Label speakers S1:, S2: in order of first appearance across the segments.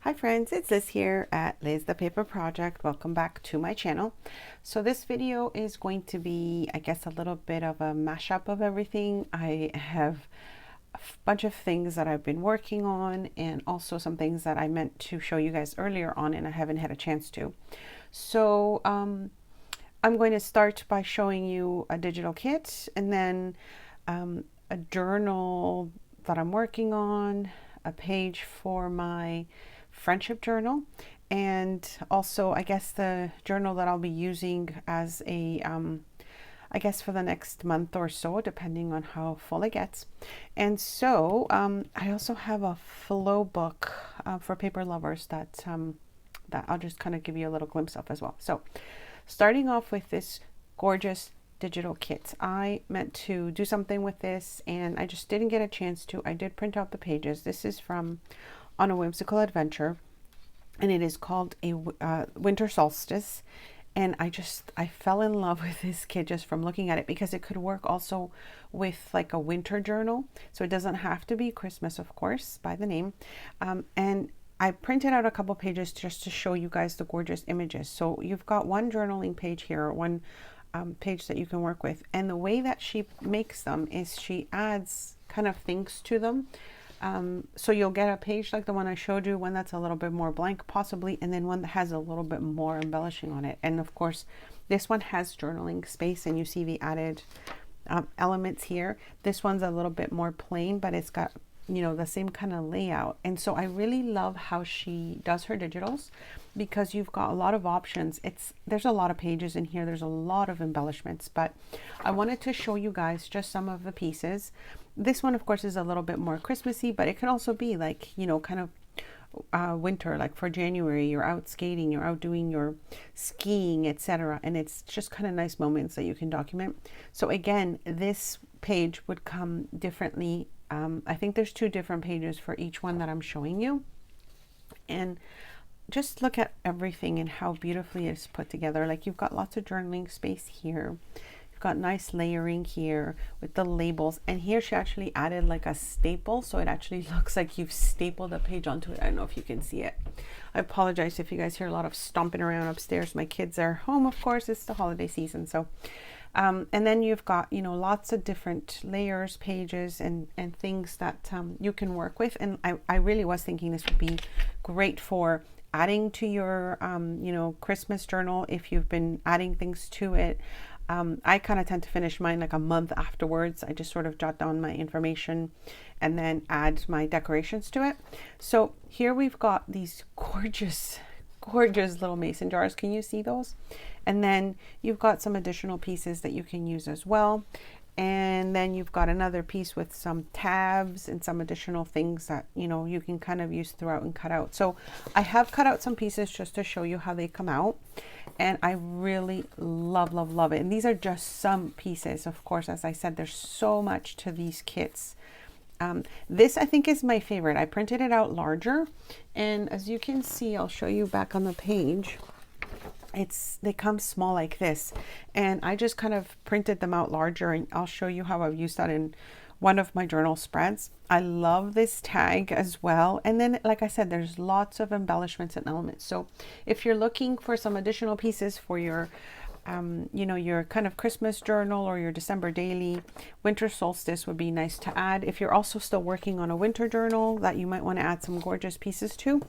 S1: Hi friends, it's Liz here at Liz the Paper Project. Welcome back to my channel. So this video is going to be, I guess, a little bit of a mashup of everything. I have a bunch of things that I've been working on and also some things that I meant to show you guys earlier on and I haven't had a chance to. So I'm going to start by showing you a digital kit and then a journal that I'm working on, a page for my friendship journal, and also I guess the journal that I'll be using as a I guess for the next month or so, depending on how full it gets. And so I also have a flow book for paper lovers that that I'll just kind of give you a little glimpse of as well. So starting off with this gorgeous digital kit. I meant to do something with this and I just didn't get a chance to. I did print out the pages. This is from On a Whimsical Adventure and it is called a winter solstice, and I fell in love with this kit just from looking at it because it could work also with like a winter journal, so it doesn't have to be Christmas, of course, by the name. And I printed out a couple pages just to show you guys the gorgeous images. So you've got one journaling page here, one page that you can work with, and the way that she makes them is she adds kind of things to them. So you'll get a page like the one I showed you, one that's a little bit more blank possibly, and then one that has a little bit more embellishing on it. And of course, this one has journaling space and you see the added elements here. This one's a little bit more plain, but it's got, you know, the same kind of layout. And so I really love how she does her digitals because you've got a lot of options. There's a lot of pages in here. There's a lot of embellishments, but I wanted to show you guys just some of the pieces. This one, of course, is a little bit more Christmassy, but it could also be like, you know, kind of winter, like for January, you're out skating, you're out doing your skiing, etc. And it's just kind of nice moments that you can document. So again, this page would come differently. I think there's 2 different pages for each one that I'm showing you. And just look at everything and how beautifully it's put together. Like you've got lots of journaling space here. Got nice layering here with the labels, and here she actually added like a staple, so it actually looks like you've stapled a page onto it. I don't know if you can see it. I apologize if you guys hear a lot of stomping around upstairs. My kids are home, of course, it's the holiday season. So and then you've got, you know, lots of different layers, pages, and things that you can work with. And I really was thinking this would be great for adding to your you know, Christmas journal if you've been adding things to it. I kind of tend to finish mine like a month afterwards. I just sort of jot down my information and then add my decorations to it. So here we've got these gorgeous, gorgeous little mason jars. Can you see those? And then you've got some additional pieces that you can use as well. And then you've got another piece with some tabs and some additional things that, you know, you can kind of use throughout and cut out. So I have cut out some pieces just to show you how they come out. And I really love, love, love it. And these are just some pieces. Of course, as I said, there's so much to these kits. This I think is my favorite. I printed it out larger. And as you can see, I'll show you back on the page. They come small like this, and I just kind of printed them out larger, and I'll show you how I've used that in one of my journal spreads. I love this tag as well. And then, like I said, there's lots of embellishments and elements. So if you're looking for some additional pieces for your you know, your kind of Christmas journal or your December daily, winter solstice would be nice to add. If you're also still working on a winter journal that you might want to add some gorgeous pieces to,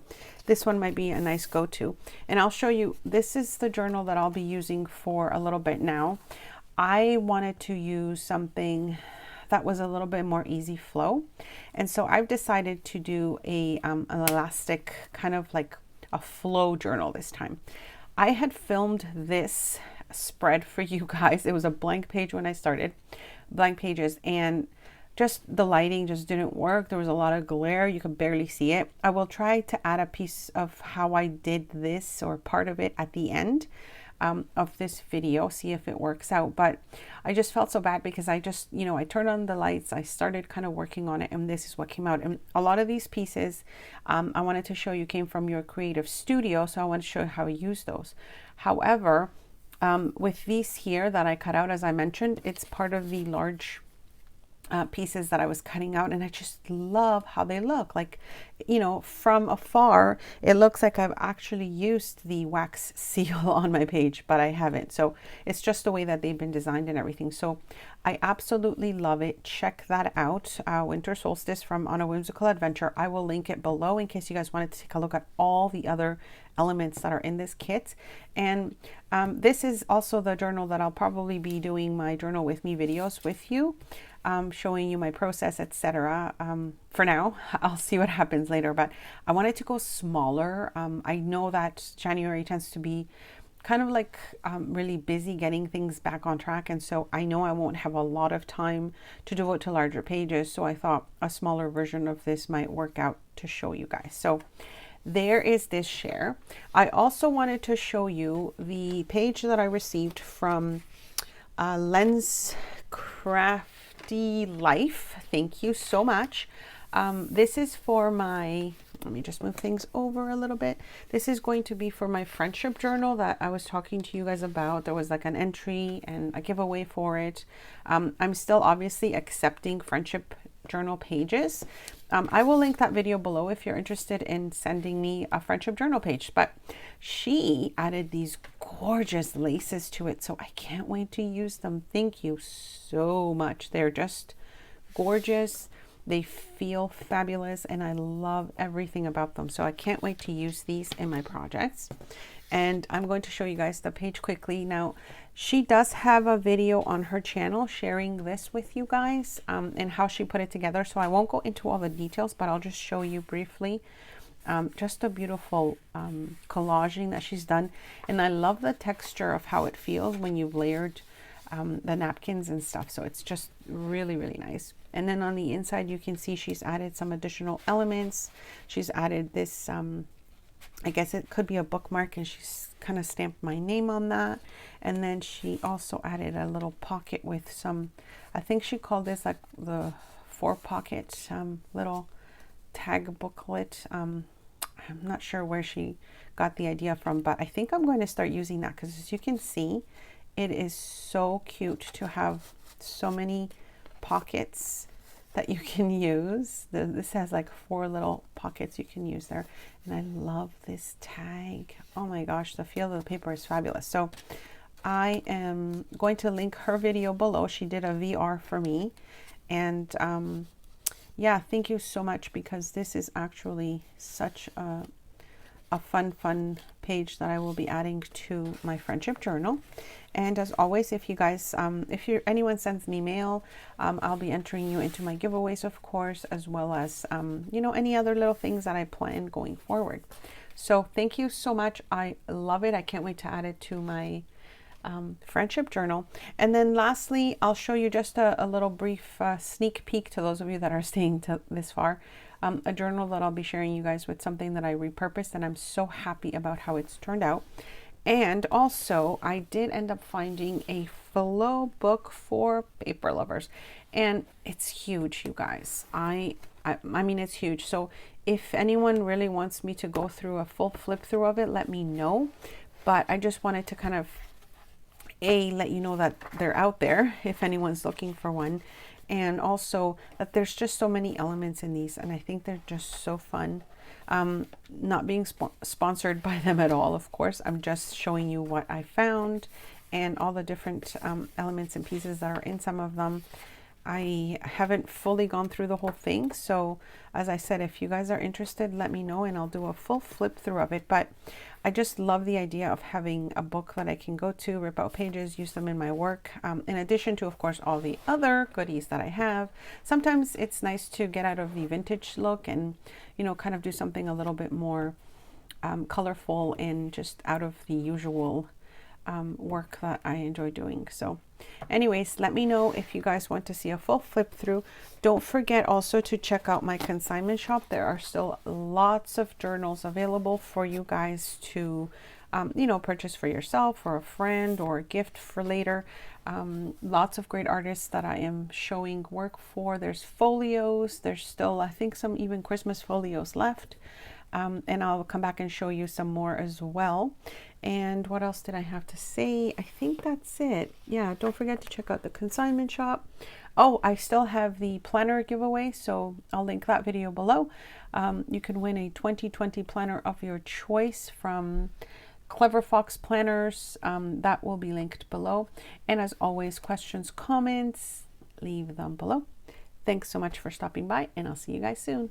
S1: this one might be a nice go-to. And I'll show you, this is the journal that I'll be using for a little bit now. I wanted to use something that was a little bit more easy flow, and so I've decided to do an elastic kind of like a flow journal this time. I had filmed this spread for you guys. It was a blank page when I started, blank pages, and just the lighting just didn't work. There was a lot of glare. You could barely see it. I will try to add a piece of how I did this or part of it at the end of this video, see if it works out. But I just felt so bad because I just, you know, I turned on the lights, I started kind of working on it, and this is what came out. And a lot of these pieces I wanted to show you came from your creative studio, so I want to show you how I use those. However, with these here that I cut out, as I mentioned, it's part of the large pieces that I was cutting out, and I just love how they look. Like, you know, from afar it looks like I've actually used the wax seal on my page, but I haven't. So it's just the way that they've been designed and everything. So I absolutely love it. Check that out. Winter Solstice from On a Whimsical Adventure. I will link it below in case you guys wanted to take a look at all the other elements that are in this kit. And this is also the journal that I'll probably be doing my journal with me videos with you, showing you my process, etc. For now, I'll see what happens later, but I wanted to go smaller. I know that January tends to be kind of like really busy getting things back on track, and so I know I won't have a lot of time to devote to larger pages, so I thought a smaller version of this might work out to show you guys. So there is this share. I also wanted to show you the page that I received from Lens Crafty Life. Thank you so much. This is for my, let me just move things over a little bit. This is going to be for my friendship journal that I was talking to you guys about. There was like an entry and a giveaway for it. I'm still obviously accepting friendship journal pages. I will link that video below if you're interested in sending me a friendship journal page, but she added these gorgeous laces to it, so I can't wait to use them. Thank you so much. They're just gorgeous. They feel fabulous, and I love everything about them. So I can't wait to use these in my projects. And I'm going to show you guys the page quickly. Now, she does have a video on her channel sharing this with you guys, and how she put it together. So I won't go into all the details, but I'll just show you briefly. Just a beautiful collaging that she's done. And I love the texture of how it feels when you've layered the napkins and stuff. So it's just really, really nice. And then on the inside, you can see she's added some additional elements. She's added this, I guess it could be a bookmark, and she's kind of stamped my name on that. And then she also added a little pocket with some, I think she called this like the 4-pocket little tag booklet. I'm not sure where she got the idea from, but I think I'm going to start using that, because as you can see, it is so cute to have so many pockets that you can use. This has like 4 little pockets you can use there. And I love this tag. Oh my gosh, the feel of the paper is fabulous. So I am going to link her video below. She did a VR for me. And yeah, thank you so much, because this is actually such a fun page that I will be adding to my friendship journal. And as always, if you guys, if anyone sends me mail, I'll be entering you into my giveaways, of course, as well as, you know, any other little things that I plan going forward. So thank you so much. I love it. I can't wait to add it to my friendship journal. And then lastly, I'll show you just a little brief sneak peek to those of you that are staying to this far. A journal that I'll be sharing you guys with, something that I repurposed, and I'm so happy about how it's turned out. And also, I did end up finding a flow book for paper lovers, and it's huge, you guys. I mean, it's huge. So if anyone really wants me to go through a full flip through of it, let me know. But I just wanted to kind of let you know that they're out there if anyone's looking for one, and also that there's just so many elements in these, and I think they're just so fun. Not being sponsored by them at all, of course. I'm just showing you what I found and all the different elements and pieces that are in some of them. I haven't fully gone through the whole thing, so as I said, if you guys are interested, let me know and I'll do a full flip through of it. But I just love the idea of having a book that I can go to, rip out pages, use them in my work, in addition to, of course, all the other goodies that I have. Sometimes it's nice to get out of the vintage look and, you know, kind of do something a little bit more colorful and just out of the usual work that I enjoy doing. So anyways, let me know if you guys want to see a full flip through. Don't forget also to check out my consignment shop. There are still lots of journals available for you guys to you know, purchase for yourself or a friend or a gift for later. Lots of great artists that I am showing work for. There's folios. There's still, I think, some even Christmas folios left. and I'll come back and show you some more as well. And what else did I have to say? I think that's it. Yeah, don't forget to check out the consignment shop. Oh, I still have the planner giveaway, so I'll link that video below. You can win a 2020 planner of your choice from Clever Fox Planners. That will be linked below. And as always, questions, comments, leave them below. Thanks so much for stopping by, and I'll see you guys soon.